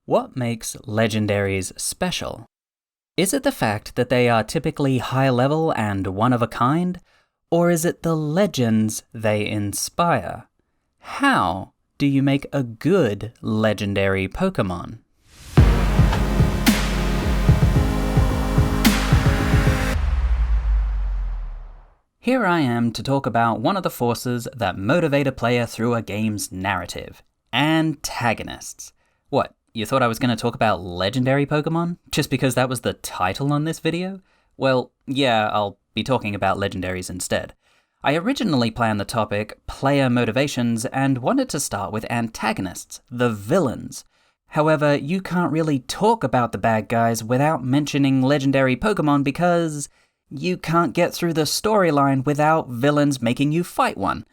What makes legendaries special? Is it the fact that they are typically high level and one of a kind? Or is it the legends they inspire? How do you make a good legendary Pokemon? Here I am to talk about one of the forces that motivate a player through a game's narrative: antagonists. What, you thought I was going to talk about legendary Pokemon, just because that was the title on this video? Well, yeah, I'll be talking about legendaries instead. I originally planned the topic player motivations and wanted to start with antagonists, the villains. However, you can't really talk about the bad guys without mentioning legendary Pokemon because you can't get through the storyline without villains making you fight one.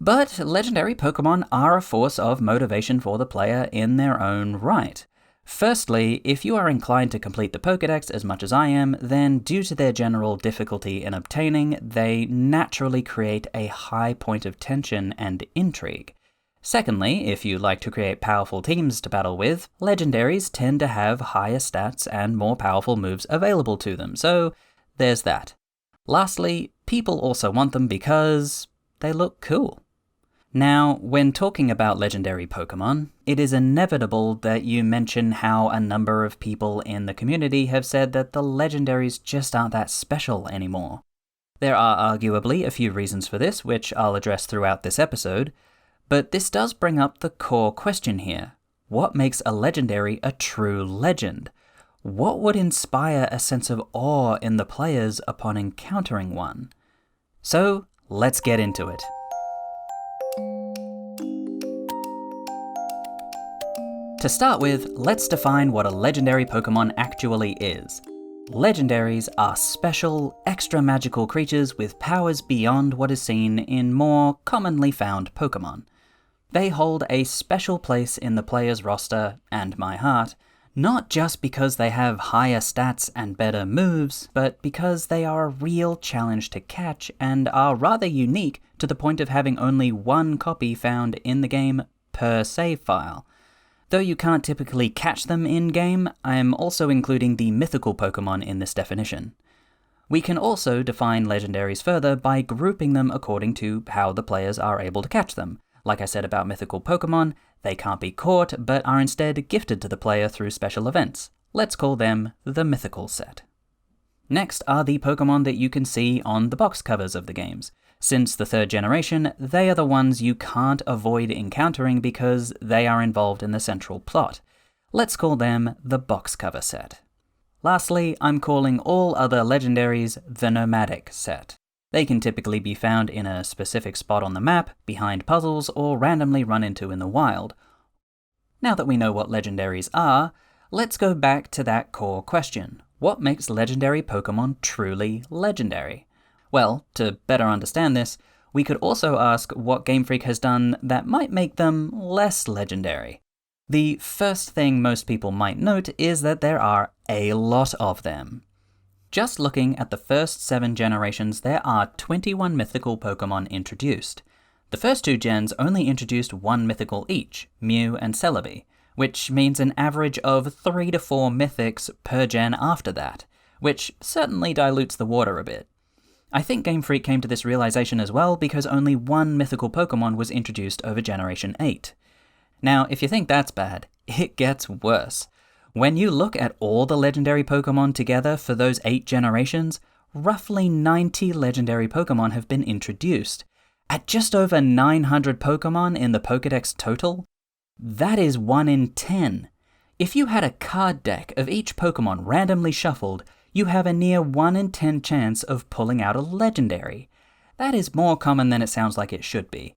But legendary Pokemon are a force of motivation for the player in their own right. Firstly, if you are inclined to complete the Pokédex as much as I am, then due to their general difficulty in obtaining, they naturally create a high point of tension and intrigue. Secondly, if you like to create powerful teams to battle with, legendaries tend to have higher stats and more powerful moves available to them, so there's that. Lastly, people also want them because they look cool. Now, when talking about legendary Pokemon, it is inevitable that you mention how a number of people in the community have said that the legendaries just aren't that special anymore. There are arguably a few reasons for this, which I'll address throughout this episode, but this does bring up the core question here. What makes a legendary a true legend? What would inspire a sense of awe in the players upon encountering one? So, let's get into it. To start with, let's define what a legendary Pokemon actually is. Legendaries are special, extra magical creatures with powers beyond what is seen in more commonly found Pokemon. They hold a special place in the player's roster, and my heart, not just because they have higher stats and better moves, but because they are a real challenge to catch and are rather unique to the point of having only one copy found in the game per save file. Though you can't typically catch them in-game, I am also including the mythical Pokemon in this definition. We can also define legendaries further by grouping them according to how the players are able to catch them. Like I said about mythical Pokemon, they can't be caught, but are instead gifted to the player through special events. Let's call them the mythical set. Next are the Pokemon that you can see on the box covers of the games. Since the third generation, they are the ones you can't avoid encountering because they are involved in the central plot. Let's call them the box cover set. Lastly, I'm calling all other legendaries the nomadic set. They can typically be found in a specific spot on the map, behind puzzles, or randomly run into in the wild. Now that we know what legendaries are, let's go back to that core question. What makes legendary Pokemon truly legendary? Well, to better understand this, we could also ask what Game Freak has done that might make them less legendary. The first thing most people might note is that there are a lot of them. Just looking at the first 7 generations, there are 21 mythical Pokemon introduced. The first 2 gens only introduced 1 mythical each, Mew and Celebi, which means an average of 3 to 4 mythics per gen after that, which certainly dilutes the water a bit. I think Game Freak came to this realization as well because only 1 mythical Pokemon was introduced over Generation 8. Now, if you think that's bad, it gets worse. When you look at all the legendary Pokemon together for those 8 generations, roughly 90 legendary Pokemon have been introduced. At just over 900 Pokemon in the Pokédex total, that is 1 in 10. If you had a card deck of each Pokemon randomly shuffled, you have a near 1 in 10 chance of pulling out a legendary. That is more common than it sounds like it should be.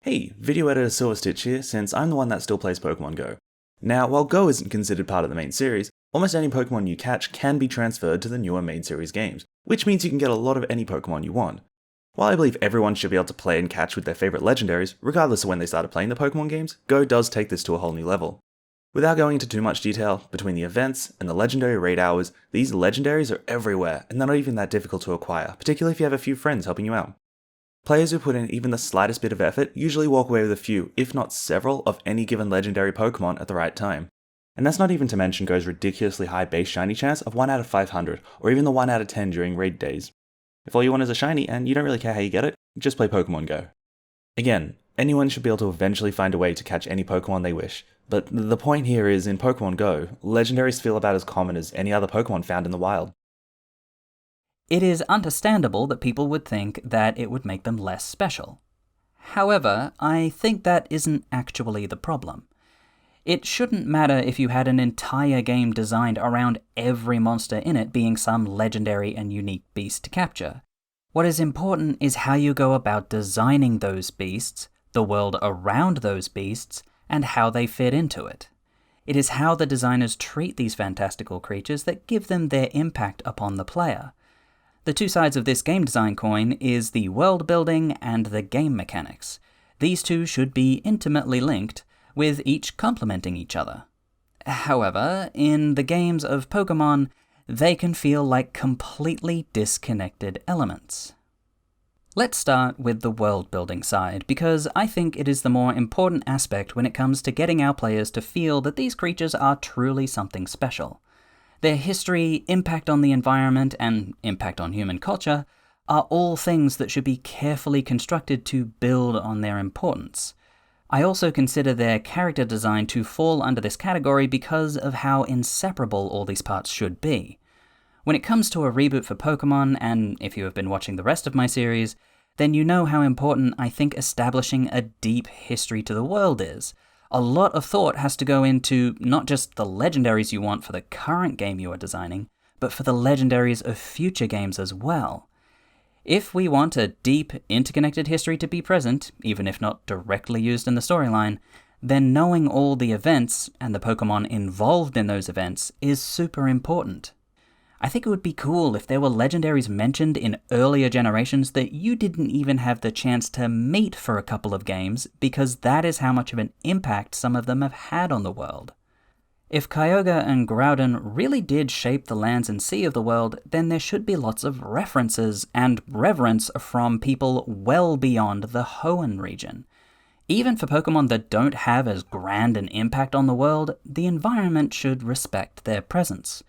Hey, video editor Silverstitch here, since I'm the one that still plays Pokemon Go. Now, while Go isn't considered part of the main series, almost any Pokemon you catch can be transferred to the newer main series games, which means you can get a lot of any Pokemon you want. While I believe everyone should be able to play and catch with their favourite legendaries, regardless of when they started playing the Pokemon games, Go does take this to a whole new level. Without going into too much detail, between the events and the legendary raid hours, these legendaries are everywhere and they're not even that difficult to acquire, particularly if you have a few friends helping you out. Players who put in even the slightest bit of effort usually walk away with a few, if not several, of any given legendary Pokemon at the right time. And that's not even to mention Go's ridiculously high base shiny chance of 1 out of 500, or even the 1 out of 10 during raid days. If all you want is a shiny and you don't really care how you get it, just play Pokemon Go. Again, anyone should be able to eventually find a way to catch any Pokemon they wish, but the point here is in Pokemon Go, Legendaries feel about as common as any other Pokemon found in the wild. It is understandable that people would think that it would make them less special. However, I think that isn't actually the problem. It shouldn't matter if you had an entire game designed around every monster in it being some legendary and unique beast to capture. What is important is how you go about designing those beasts, the world around those beasts, and how they fit into it. It is how the designers treat these fantastical creatures that give them their impact upon the player. The two sides of this game design coin is the world building and the game mechanics. These two should be intimately linked, with each complementing each other. However, in the games of Pokemon, they can feel like completely disconnected elements. Let's start with the world-building side, because I think it is the more important aspect when it comes to getting our players to feel that these creatures are truly something special. Their history, impact on the environment, and impact on human culture are all things that should be carefully constructed to build on their importance. I also consider their character design to fall under this category because of how inseparable all these parts should be. When it comes to a reboot for Pokemon, and if you have been watching the rest of my series, then you know how important I think establishing a deep history to the world is. A lot of thought has to go into not just the legendaries you want for the current game you are designing, but for the legendaries of future games as well. If we want a deep, interconnected history to be present, even if not directly used in the storyline, then knowing all the events and the Pokemon involved in those events is super important. I think it would be cool if there were legendaries mentioned in earlier generations that you didn't even have the chance to meet for a couple of games, because that is how much of an impact some of them have had on the world. If Kyogre and Groudon really did shape the lands and sea of the world, then there should be lots of references and reverence from people well beyond the Hoenn region. Even for Pokemon that don't have as grand an impact on the world, the environment should respect their presence.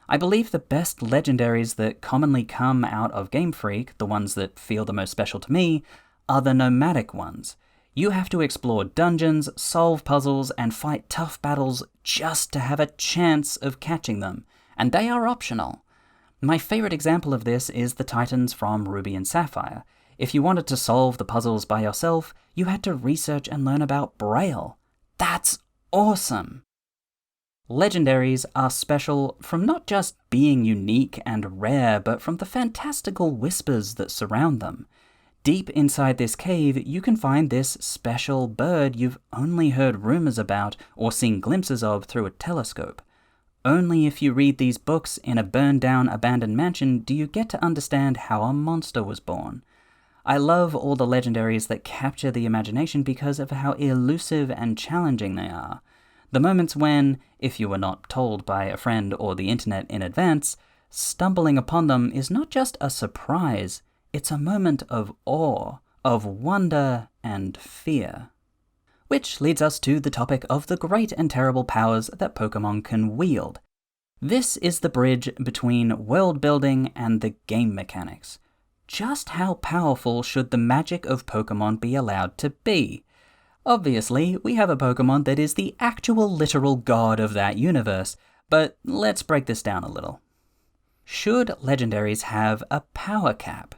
I believe the best legendaries that commonly come out of Game Freak, the ones that feel the most special to me, are the nomadic ones. You have to explore dungeons, solve puzzles, and fight tough battles just to have a chance of catching them, and they are optional. My favorite example of this is the Titans from Ruby and Sapphire. If you wanted to solve the puzzles by yourself, you had to research and learn about Braille. That's awesome! Legendaries are special from not just being unique and rare, but from the fantastical whispers that surround them. Deep inside this cave, you can find this special bird you've only heard rumors about or seen glimpses of through a telescope. Only if you read these books in a burned-down abandoned mansion do you get to understand how a monster was born. I love all the legendaries that capture the imagination because of how elusive and challenging they are. The moments when, if you were not told by a friend or the internet in advance, stumbling upon them is not just a surprise, it's a moment of awe, of wonder and fear. Which leads us to the topic of the great and terrible powers that Pokemon can wield. This is the bridge between world building and the game mechanics. Just how powerful should the magic of Pokemon be allowed to be? Obviously, we have a Pokemon that is the actual literal god of that universe, but let's break this down a little. Should legendaries have a power cap?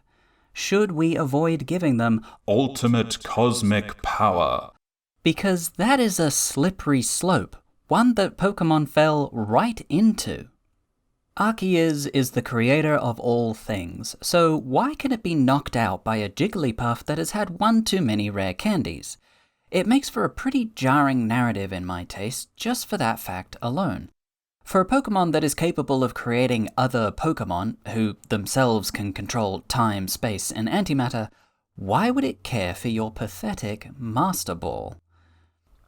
Should we avoid giving them ultimate cosmic power? Because that is a slippery slope, one that Pokemon fell right into. Arceus is the creator of all things, so why can it be knocked out by a Jigglypuff that has had one too many rare candies? It makes for a pretty jarring narrative in my taste, just for that fact alone. For a Pokemon that is capable of creating other Pokemon, who themselves can control time, space, and antimatter, why would it care for your pathetic Master Ball?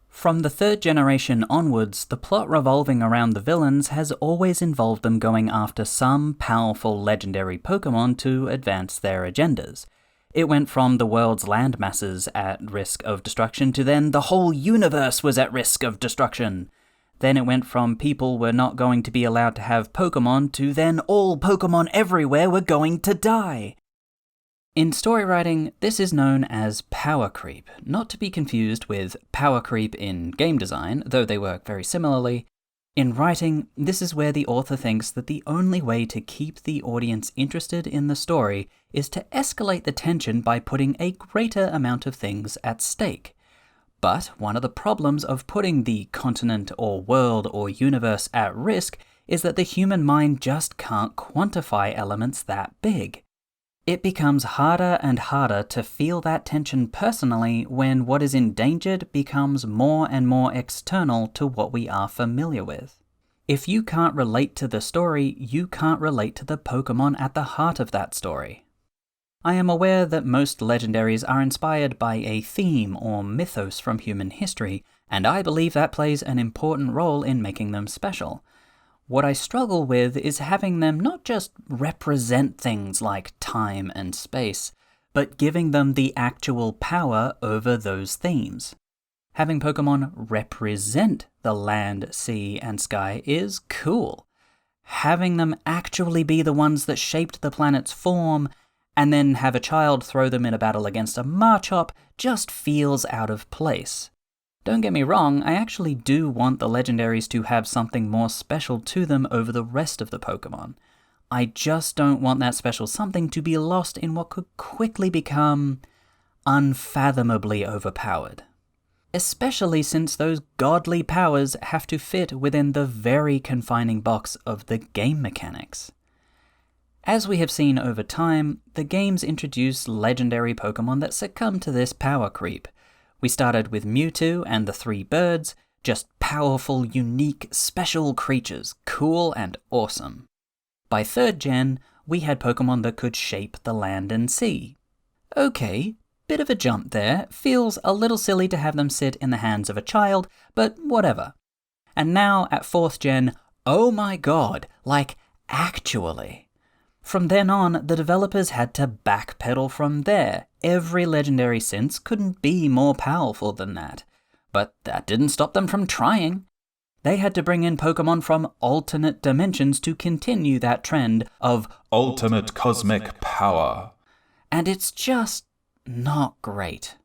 From the third generation onwards, the plot revolving around the villains has always involved them going after some powerful legendary Pokemon to advance their agendas. It went from the world's landmasses at risk of destruction to then the whole universe was at risk of destruction. Then it went from people were not going to be allowed to have Pokemon to then all Pokemon everywhere were going to die. In story writing, this is known as power creep, not to be confused with power creep in game design, though they work very similarly. In writing, this is where the author thinks that the only way to keep the audience interested in the story is to escalate the tension by putting a greater amount of things at stake. But one of the problems of putting the continent or world or universe at risk is that the human mind just can't quantify elements that big. It becomes harder and harder to feel that tension personally when what is endangered becomes more and more external to what we are familiar with. If you can't relate to the story, you can't relate to the Pokemon at the heart of that story. I am aware that most legendaries are inspired by a theme or mythos from human history, and I believe that plays an important role in making them special. What I struggle with is having them not just represent things like time and space, but giving them the actual power over those themes. Having Pokemon represent the land, sea, and sky is cool. Having them actually be the ones that shaped the planet's form, and then have a child throw them in a battle against a Marchop just feels out of place. Don't get me wrong, I actually do want the Legendaries to have something more special to them over the rest of the Pokemon. I just don't want that special something to be lost in what could quickly become unfathomably overpowered. Especially since those godly powers have to fit within the very confining box of the game mechanics. As we have seen over time, the games introduce legendary Pokemon that succumb to this power creep. We started with Mewtwo and the three birds, just powerful, unique, special creatures, cool and awesome. By 3rd gen, we had Pokemon that could shape the land and sea. Okay, bit of a jump there, feels a little silly to have them sit in the hands of a child, but whatever. And now at 4th gen, oh my god, like actually. From then on, the developers had to backpedal from there. Every legendary since couldn't be more powerful than that. But that didn't stop them from trying. They had to bring in Pokemon from alternate dimensions to continue that trend of ultimate cosmic power. And it's just not great.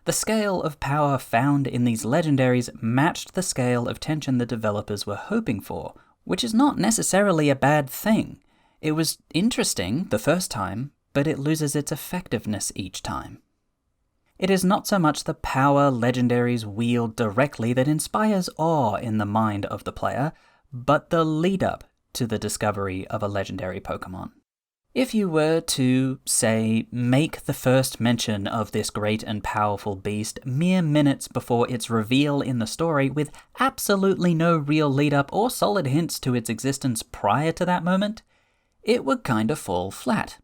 The scale of power found in these legendaries matched the scale of tension the developers were hoping for, which is not necessarily a bad thing. It was interesting the first time, but it loses its effectiveness each time. It is not so much the power legendaries wield directly that inspires awe in the mind of the player, but the lead-up to the discovery of a legendary Pokemon. If you were to, say, make the first mention of this great and powerful beast mere minutes before its reveal in the story with absolutely no real lead-up or solid hints to its existence prior to that moment, it would kind of fall flat.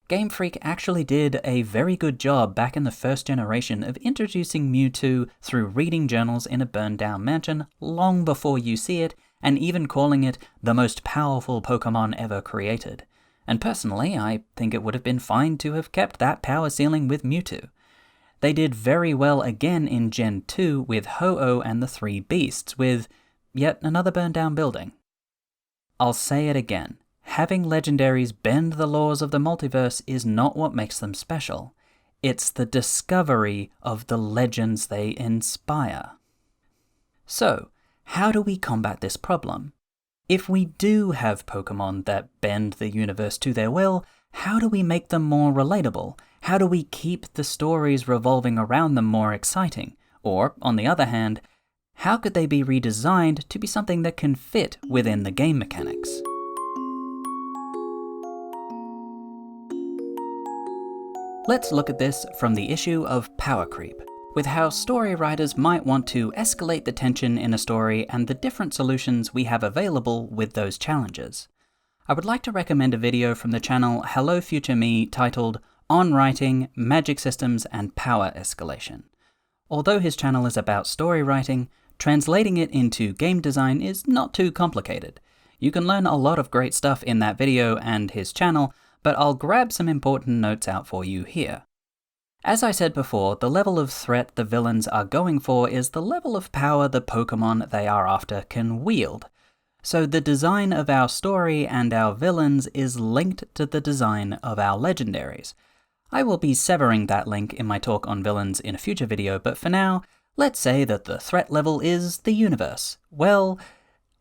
Game Freak actually did a very good job back in the 1st generation of introducing Mewtwo through reading journals in a burned down mansion long before you see it, and even calling it the most powerful Pokemon ever created. And personally, I think it would have been fine to have kept that power ceiling with Mewtwo. They did very well again in Gen 2 with Ho-Oh and the Three Beasts, with yet another burned down building. I'll say it again. Having legendaries bend the laws of the multiverse is not what makes them special. It's the discovery of the legends they inspire. So, how do we combat this problem? If we do have Pokemon that bend the universe to their will, how do we make them more relatable? How do we keep the stories revolving around them more exciting? Or, on the other hand, how could they be redesigned to be something that can fit within the game mechanics? Let's look at this from the issue of power creep, with how story writers might want to escalate the tension in a story and the different solutions we have available with those challenges. I would like to recommend a video from the channel Hello Future Me titled On Writing, Magic Systems and Power Escalation. Although his channel is about story writing, translating it into game design is not too complicated. You can learn a lot of great stuff in that video and his channel, but I'll grab some important notes out for you here. As I said before, the level of threat the villains are going for is the level of power the Pokemon they are after can wield. So the design of our story and our villains is linked to the design of our legendaries. I will be severing that link in my talk on villains in a future video, but for now, let's say that the threat level is the universe. Well,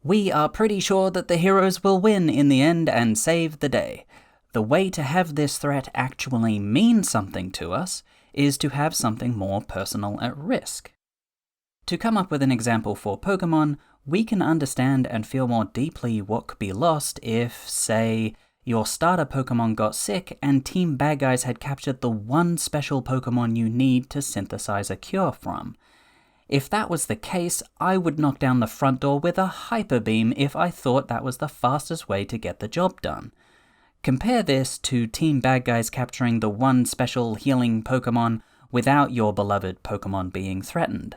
we are pretty sure that the heroes will win in the end and save the day. The way to have this threat actually mean something to us is to have something more personal at risk. To come up with an example for Pokemon, we can understand and feel more deeply what could be lost if, say, your starter Pokemon got sick and Team Bad Guys had captured the one special Pokemon you need to synthesize a cure from. If that was the case, I would knock down the front door with a Hyper Beam if I thought that was the fastest way to get the job done. Compare this to Team Bad Guys capturing the one special healing Pokemon without your beloved Pokemon being threatened.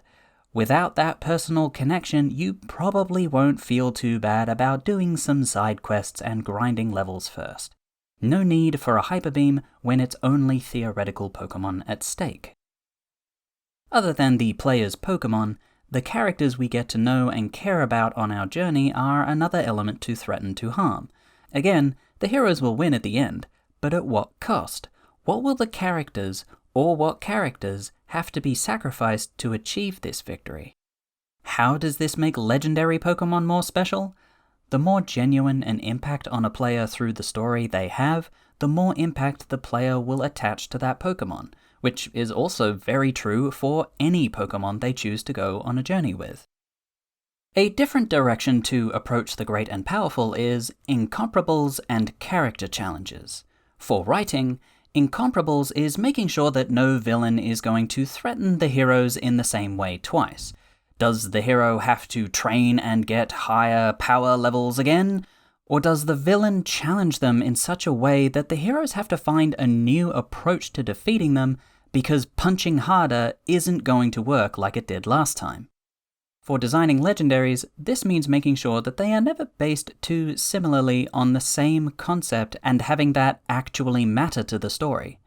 Without that personal connection, you probably won't feel too bad about doing some side quests and grinding levels first. No need for a Hyper Beam when it's only theoretical Pokemon at stake. Other than the player's Pokemon, the characters we get to know and care about on our journey are another element to threaten to harm. Again, the heroes will win at the end, but at what cost? What will the characters, or what characters, have to be sacrificed to achieve this victory? How does this make legendary Pokemon more special? The more genuine an impact on a player through the story they have, the more impact the player will attach to that Pokemon, which is also very true for any Pokemon they choose to go on a journey with. A different direction to approach the great and powerful is incomparables and character challenges. For writing, incomparables is making sure that no villain is going to threaten the heroes in the same way twice. Does the hero have to train and get higher power levels again? Or does the villain challenge them in such a way that the heroes have to find a new approach to defeating them because punching harder isn't going to work like it did last time? For designing legendaries, this means making sure that they are never based too similarly on the same concept and having that actually matter to the story.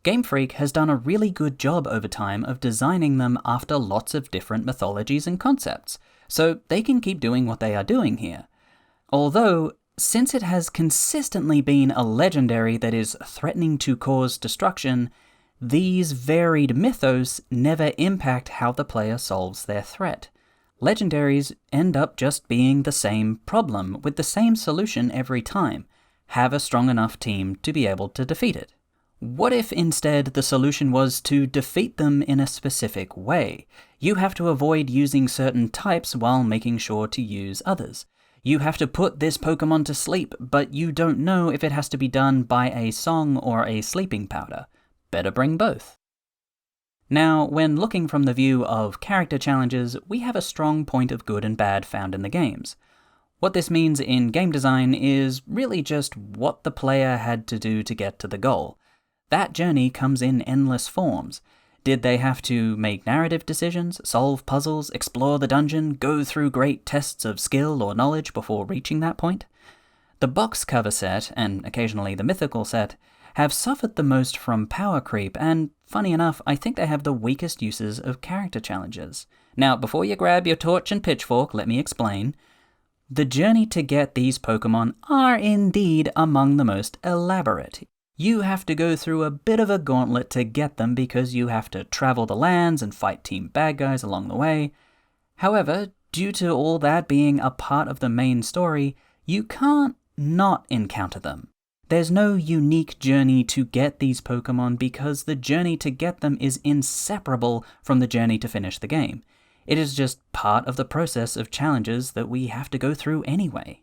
Game Freak has done a really good job over time of designing them after lots of different mythologies and concepts, so they can keep doing what they are doing here. Although, since it has consistently been a legendary that is threatening to cause destruction, these varied mythos never impact how the player solves their threat. Legendaries end up just being the same problem, with the same solution every time. Have a strong enough team to be able to defeat it. What if instead the solution was to defeat them in a specific way? You have to avoid using certain types while making sure to use others. You have to put this Pokemon to sleep, but you don't know if it has to be done by a song or a sleeping powder. Better bring both. Now, when looking from the view of character challenges, we have a strong point of good and bad found in the games. What this means in game design is really just what the player had to do to get to the goal. That journey comes in endless forms. Did they have to make narrative decisions, solve puzzles, explore the dungeon, go through great tests of skill or knowledge before reaching that point? The box cover set, and occasionally the mythical set, have suffered the most from power creep, and funny enough, I think they have the weakest uses of character challenges. Now, before you grab your torch and pitchfork, let me explain. The journey to get these Pokemon are indeed among the most elaborate. You have to go through a bit of a gauntlet to get them because you have to travel the lands and fight Team Bad Guys along the way. However, due to all that being a part of the main story, you can't not encounter them. There's no unique journey to get these Pokemon because the journey to get them is inseparable from the journey to finish the game. It is just part of the process of challenges that we have to go through anyway.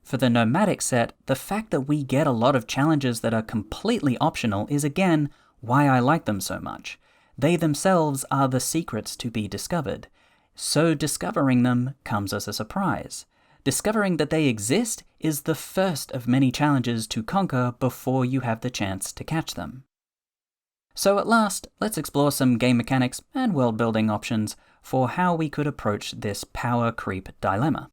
For the nomadic set, the fact that we get a lot of challenges that are completely optional is again why I like them so much. They themselves are the secrets to be discovered, so discovering them comes as a surprise. Discovering that they exist is the first of many challenges to conquer before you have the chance to catch them. So at last, let's explore some game mechanics and world-building options for how we could approach this power creep dilemma.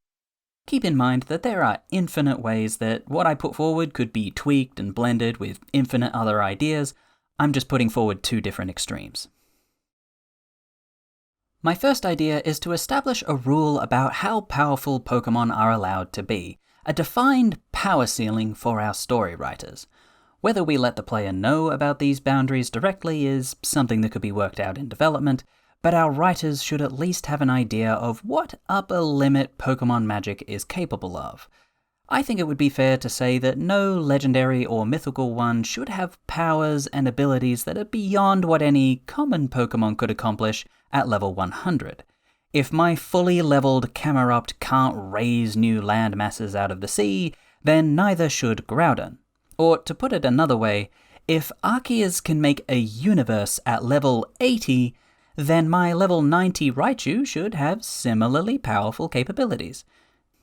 Keep in mind that there are infinite ways that what I put forward could be tweaked and blended with infinite other ideas. I'm just putting forward two different extremes. My first idea is to establish a rule about how powerful Pokemon are allowed to be, a defined power ceiling for our story writers. Whether we let the player know about these boundaries directly is something that could be worked out in development, but our writers should at least have an idea of what upper limit Pokemon magic is capable of. I think it would be fair to say that no legendary or mythical one should have powers and abilities that are beyond what any common Pokemon could accomplish at level 100. If my fully leveled Camerupt can't raise new land masses out of the sea, then neither should Groudon. Or to put it another way, if Arceus can make a universe at level 80, then my level 90 Raichu should have similarly powerful capabilities.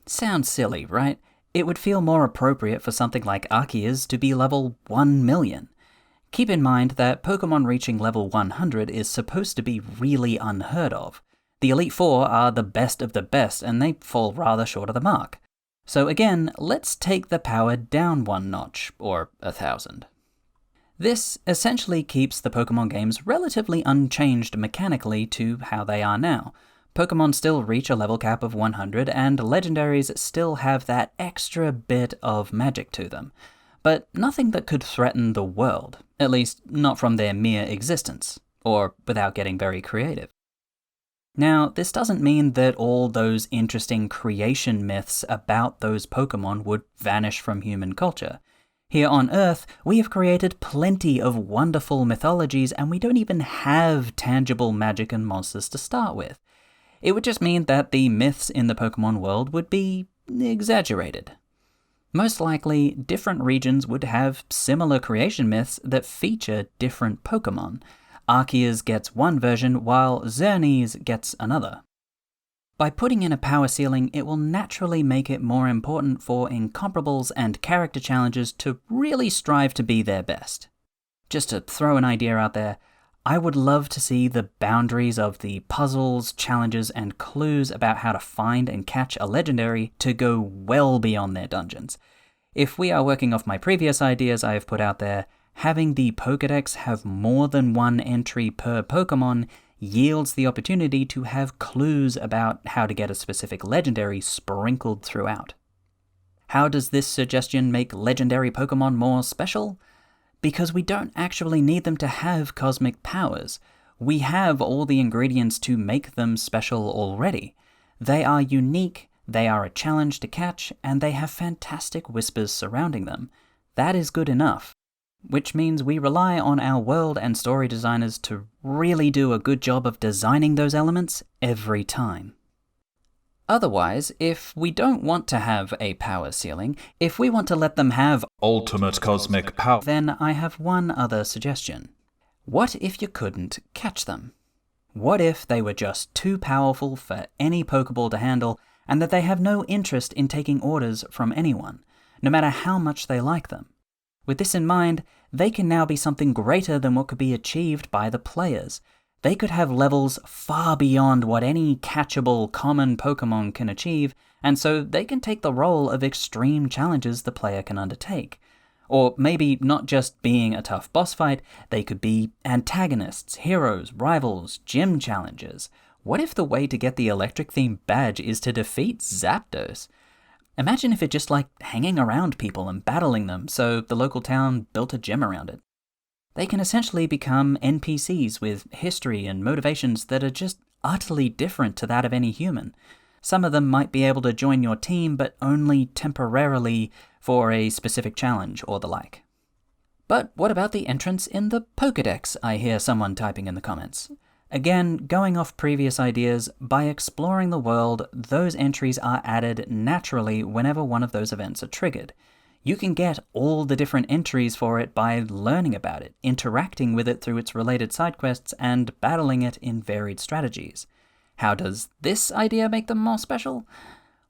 Sounds silly, right? It would feel more appropriate for something like Arceus to be level 1 million. Keep in mind that Pokemon reaching level 100 is supposed to be really unheard of. The Elite Four are the best of the best, and they fall rather short of the mark. So again, let's take the power down one notch, or 1,000. This essentially keeps the Pokemon games relatively unchanged mechanically to how they are now. Pokemon still reach a level cap of 100, and Legendaries still have that extra bit of magic to them. But nothing that could threaten the world, at least not from their mere existence, or without getting very creative. Now, this doesn't mean that all those interesting creation myths about those Pokemon would vanish from human culture. Here on Earth, we have created plenty of wonderful mythologies, and we don't even have tangible magic and monsters to start with. It would just mean that the myths in the Pokemon world would be exaggerated. Most likely, different regions would have similar creation myths that feature different Pokemon. Arceus gets one version, while Xerneas gets another. By putting in a power ceiling, it will naturally make it more important for incomparables and character challenges to really strive to be their best. Just to throw an idea out there, I would love to see the boundaries of the puzzles, challenges, and clues about how to find and catch a legendary to go well beyond their dungeons. If we are working off my previous ideas I have put out there, having the Pokédex have more than one entry per Pokémon yields the opportunity to have clues about how to get a specific legendary sprinkled throughout. How does this suggestion make legendary Pokémon more special? Because we don't actually need them to have cosmic powers. We have all the ingredients to make them special already. They are unique, they are a challenge to catch, and they have fantastic whispers surrounding them. That is good enough. Which means we rely on our world and story designers to really do a good job of designing those elements every time. Otherwise, if we don't want to have a power ceiling, if we want to let them have ultimate cosmic power, then I have one other suggestion. What if you couldn't catch them? What if they were just too powerful for any Pokeball to handle, and that they have no interest in taking orders from anyone, no matter how much they like them? With this in mind, they can now be something greater than what could be achieved by the players. They could have levels far beyond what any catchable common Pokemon can achieve, and so they can take the role of extreme challenges the player can undertake. Or maybe not just being a tough boss fight, they could be antagonists, heroes, rivals, gym challenges. What if the way to get the electric-themed badge is to defeat Zapdos? Imagine if it just liked hanging around people and battling them, so the local town built a gym around it. They can essentially become NPCs with history and motivations that are just utterly different to that of any human. Some of them might be able to join your team, but only temporarily for a specific challenge or the like. But what about the entrance in the Pokédex, I hear someone typing in the comments. Again, going off previous ideas, by exploring the world, those entries are added naturally whenever one of those events are triggered. You can get all the different entries for it by learning about it, interacting with it through its related side quests, and battling it in varied strategies. How does this idea make them more special?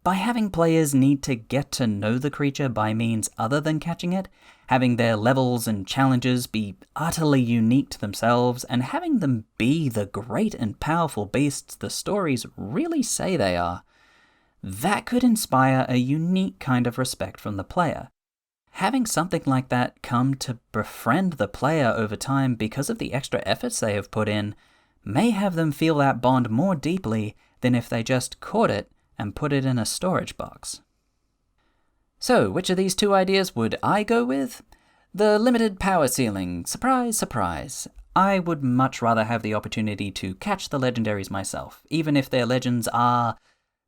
By having players need to get to know the creature by means other than catching it, having their levels and challenges be utterly unique to themselves, and having them be the great and powerful beasts the stories really say they are. That could inspire a unique kind of respect from the player. having something like that come to befriend the player over time because of the extra efforts they have put in may have them feel that bond more deeply than if they just caught it and put it in a storage box. So, which of these two ideas would I go with? The limited power ceiling. Surprise, surprise. I would much rather have the opportunity to catch the legendaries myself, even if their legends are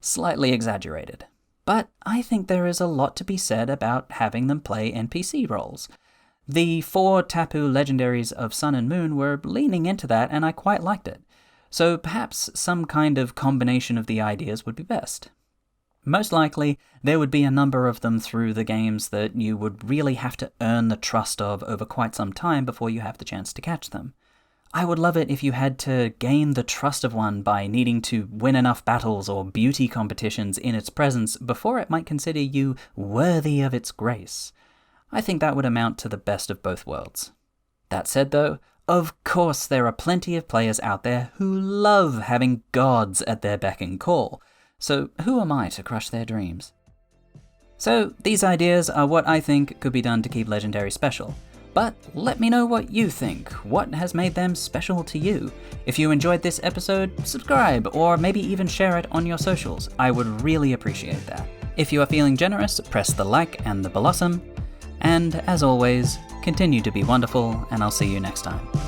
slightly exaggerated. But I think there is a lot to be said about having them play NPC roles. The 4 Tapu legendaries of Sun and Moon were leaning into that, and I quite liked it. So perhaps some kind of combination of the ideas would be best. Most likely, there would be a number of them through the games that you would really have to earn the trust of over quite some time before you have the chance to catch them. I would love it if you had to gain the trust of one by needing to win enough battles or beauty competitions in its presence before it might consider you worthy of its grace. I think that would amount to the best of both worlds. That said though, of course there are plenty of players out there who love having gods at their beck and call, so who am I to crush their dreams? So these ideas are what I think could be done to keep Legendary special. But let me know what you think. What has made them special to you? If you enjoyed this episode, subscribe, or maybe even share it on your socials. I would really appreciate that. If you are feeling generous, press the like and the blossom. And as always, continue to be wonderful, and I'll see you next time.